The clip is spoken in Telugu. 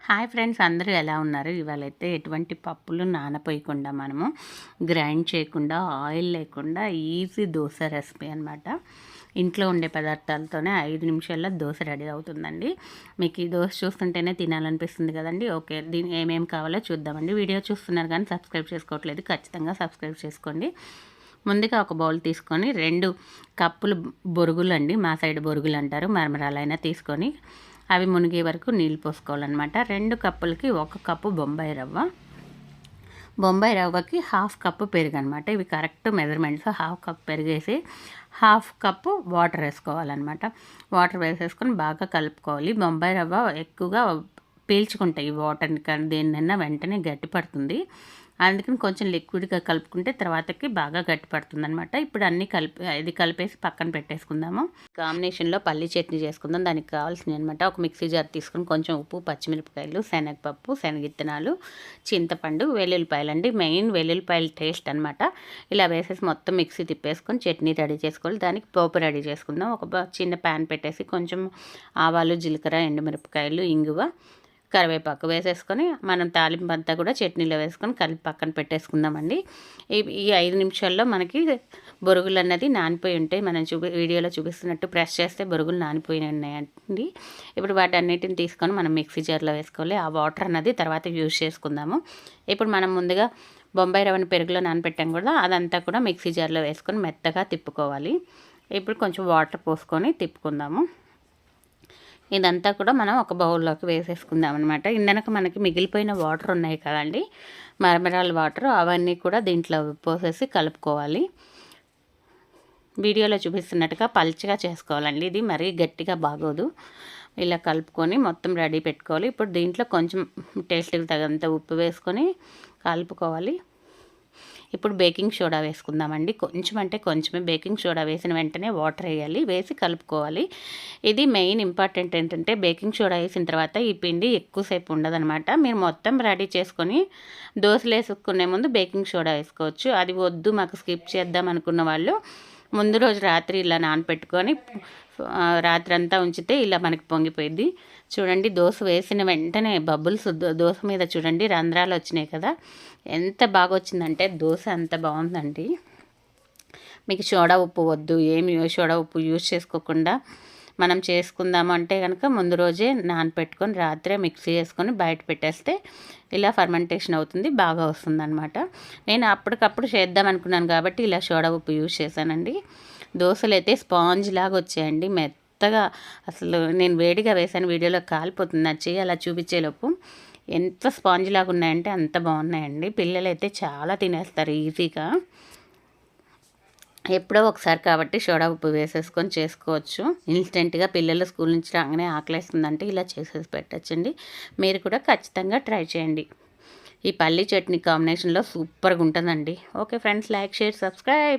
హాయ్ ఫ్రెండ్స్, అందరూ ఎలా ఉన్నారు? ఇవాళైతే ఎటువంటి పప్పులు నానపోయకుండా మనము గ్రైండ్ చేయకుండా ఆయిల్ లేకుండా ఈజీ దోశ రెసిపీ అనమాట. ఇంట్లో ఉండే పదార్థాలతోనే 5 నిమిషాల్లో దోశ రెడీ అవుతుందండి. మీకు ఈ దోశ చూస్తుంటేనే తినాలనిపిస్తుంది కదండి. ఓకే, దీనికి ఏమేమి కావాలో చూద్దామండి. వీడియో చూస్తున్నారు కానీ సబ్స్క్రైబ్ చేసుకోవట్లేదు, ఖచ్చితంగా సబ్స్క్రైబ్ చేసుకోండి. ముందుగా ఒక బౌల్ తీసుకొని 2 కప్పులు బొరుగులు అండి, మా సైడ్ బొరుగులు అంటారు, మరమరాలైనా తీసుకొని అవి మునిగే వరకు నీళ్ళు పోసుకోవాలన్నమాట. 2 కప్పులకి 1 కప్పు బొంబాయి రవ్వకి 1/2 కప్పు పెరుగు అనమాట. ఇవి కరెక్ట్ మెజర్మెంట్స్. 1/2 కప్ పెరిగేసి 1/2 కప్పు వాటర్ వేసుకోవాలన్నమాట. వాటర్ వేసేసుకొని బాగా కలుపుకోవాలి. బొంబాయి రవ్వ ఎక్కువగా పీల్చుకుంటాయి ఈ వాటర్ని, కానీ దేన్నైనా వెంటనే గట్టి పడుతుంది. అందుకని కొంచెం లిక్విడ్గా కలుపుకుంటే తర్వాతకి బాగా గట్టి పడుతుంది అనమాట. ఇప్పుడు అన్నీ ఇది కలిపేసి పక్కన పెట్టేసుకుందాము. కాంబినేషన్లో పల్లీ చట్నీ చేసుకుందాం. దానికి కావాల్సినవి అనమాట: ఒక మిక్సీ జార్ తీసుకుని కొంచెం ఉప్పు, పచ్చిమిరపకాయలు, శనగపప్పు, శనగిత్తనాలు, చింతపండు, వెల్లుల్లిపాయలు అండి. మెయిన్ వెల్లుల్లిపాయలు టేస్ట్ అనమాట. ఇలా వేసేసి మొత్తం మిక్సీ తిప్పేసుకొని చట్నీ రెడీ చేసుకోవాలి. దానికి పోపు రెడీ చేసుకుందాం. ఒక చిన్న ప్యాన్ పెట్టేసి కొంచెం ఆవాలు, జీలకర్ర, ఎండుమిరపకాయలు, ఇంగువ, కరివేపాకు వేసేసుకొని మనం తాలింపు అంతా కూడా చట్నీలో వేసుకొని కలిపి పక్కన పెట్టేసుకుందామండి. ఈ 5 నిమిషాల్లో మనకి బొరుగులు అన్నది నానిపోయి ఉంటాయి. మనం వీడియోలో చూపిస్తున్నట్టు ప్రెస్ చేస్తే బొరుగులు నానిపోయి ఉన్నాయండి. ఇప్పుడు వాటన్నిటిని తీసుకొని మనం మిక్సీ జార్లో వేసుకోవాలి. ఆ వాటర్ అన్నది తర్వాత యూజ్ చేసుకుందాము. ఇప్పుడు మనం ముందుగా బొంబాయి రవ్వని పెరుగులో నానబెట్టాం కూడా, అదంతా కూడా మిక్సీ జార్లో వేసుకొని మెత్తగా తిప్పుకోవాలి. ఇప్పుడు కొంచెం వాటర్ పోసుకొని తిప్పుకుందాము. ఇదంతా కూడా మనం ఒక బౌల్లోకి వేసేసుకుందాం అనమాట. ఇందనక మనకి మిగిలిపోయిన వాటర్ ఉన్నాయి కదండి, మరమరాల వాటర్, అవన్నీ కూడా దీంట్లో పోసేసి కలుపుకోవాలి. వీడియోలో చూపిస్తున్నట్టుగా పల్చగా చేసుకోవాలండి. ఇది మరీ గట్టిగా బాగోదు. ఇలా కలుపుకొని మొత్తం రెడీ పెట్టుకోవాలి. ఇప్పుడు దీంట్లో కొంచెం టేస్ట్కి తగినంత ఉప్పు వేసుకొని కలుపుకోవాలి. ఇప్పుడు బేకింగ్ సోడా వేసుకుందామండి. కొంచెం అంటే కొంచెమే. బేకింగ్ సోడా వేసిన వెంటనే వాటర్ వేయాలి, వేసి కలుపుకోవాలి. ఇది మెయిన్ ఇంపార్టెంట్ ఏంటంటే, బేకింగ్ సోడా వేసిన తర్వాత ఈ పిండి ఎక్కువసేపు ఉండదనమాట. మీరు మొత్తం రెడీ చేసుకొని దోశలు వేసుకునే ముందు బేకింగ్ సోడా వేసుకోవచ్చు. అది వద్దు, మాకు స్కిప్ చేద్దాం అనుకున్న వాళ్ళు ముందు రోజు రాత్రి ఇలా నానపెట్టుకొని రాత్రి అంతా ఉంచితే ఇలా మనకి పొంగిపోయింది. చూడండి, దోశ వేసిన వెంటనే బబుల్స్ దోశ మీద చూడండి రంధ్రాలు వచ్చినాయి కదా, ఎంత బాగా వచ్చిందంటే దోశ అంత బాగుందండి. మీకు సోడా ఉప్పు వద్దు, ఏమి సోడా ఉప్పు యూజ్ చేసుకోకుండా మనం చేసుకుందాము అంటే కనుక ముందు రోజే నానపెట్టుకొని రాత్రే మిక్సీ చేసుకొని బయట పెట్టేస్తే ఇలా ఫర్మెంటేషన్ అవుతుంది, బాగా వస్తుందన్నమాట. నేను అప్పటికప్పుడు చేద్దాం అనుకున్నాను కాబట్టి ఇలా సోడా ఉప్పు యూజ్ చేశానండి. దోశలు అయితే స్పాంజ్ లాగా వచ్చాయండి, మెత్తగా. అసలు నేను వేడిగా వేసాను, వీడియోలో కాలిపోతుంది నా చెయ్యి అలా చూపించేలోపు. ఎంత స్పాంజ్ లాగా ఉన్నాయంటే అంత బాగున్నాయండి. పిల్లలు అయితే చాలా తినేస్తారు ఈజీగా. ఎప్పుడో ఒకసారి కాబట్టి సోడా ఉప్పు వేసేసుకొని చేసుకోవచ్చు. ఇన్స్టెంట్గా పిల్లలు స్కూల్ నుంచి రాగానే ఆకలేస్తుందంటే ఇలా చేసేసి పెట్టచ్చండి. మీరు కూడా ఖచ్చితంగా ట్రై చేయండి. ఈ పల్లీ చట్నీ కాంబినేషన్లో సూపర్గా ఉంటుందండి. Okay friends, like, share, subscribe.